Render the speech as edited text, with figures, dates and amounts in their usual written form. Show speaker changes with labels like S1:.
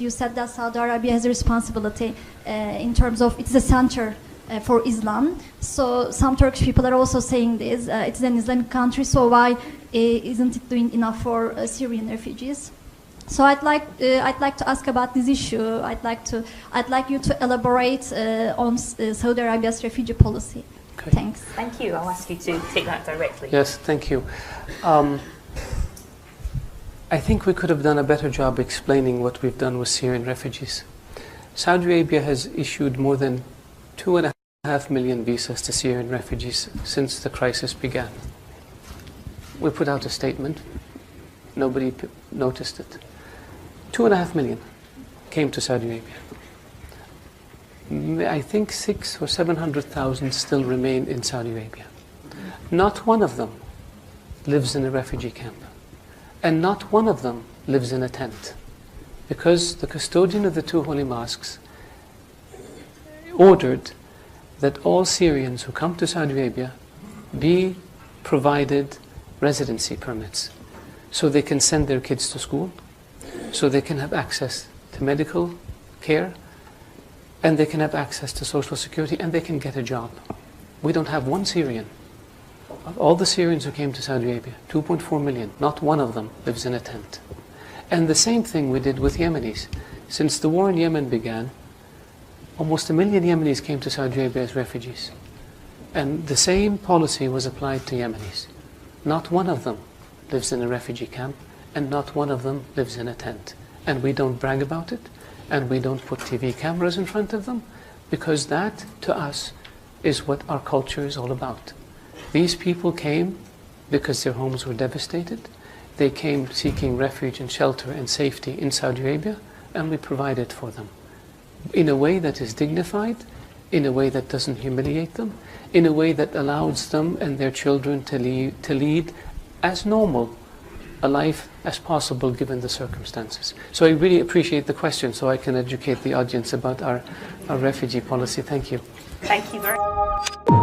S1: You said that Saudi Arabia has a responsibility in terms of it's the center for Islam. So some Turkish people are also saying this. It's an Islamic country, so why isn't it doing enough for Syrian refugees? So I'd like to ask about this issue. I'd like you to elaborate on Saudi Arabia's refugee policy.
S2: Okay.
S1: Thanks.
S3: Thank you. I'll ask you to take that directly.
S2: Yes, thank you. I think we could have done a better job explaining what we've done with Syrian refugees. Saudi Arabia has issued more than 2.5 million visas to Syrian refugees since the crisis began. We put out a statement. Nobody noticed it. 2.5 million came to Saudi Arabia. I think 600,000 or 700,000 still remain in Saudi Arabia. Not one of them lives in a refugee camp. And not one of them lives in a tent. Because the custodian of the two holy mosques ordered that all Syrians who come to Saudi Arabia be provided residency permits so they can send their kids to school, so they can have access to medical care, and they can have access to social security, and they can get a job. We don't have one Syrian. Of all the Syrians who came to Saudi Arabia, 2.4 million, not one of them lives in a tent. And the same thing we did with Yemenis. Since the war in Yemen began, almost 1 million Yemenis came to Saudi Arabia as refugees. And the same policy was applied to Yemenis. Not one of them lives in a refugee camp, and not one of them lives in a tent. And we don't brag about it, and we don't put TV cameras in front of them, because that, to us, is what our culture is all about. These people came because their homes were devastated. They came seeking refuge and shelter and safety in Saudi Arabia, and we provided for them in a way that is dignified, in a way that doesn't humiliate them, in a way that allows them and their children to lead as normal a life as possible given the circumstances. So I really appreciate the question, so I can educate the audience about our refugee policy. Thank you.
S3: Thank you very much.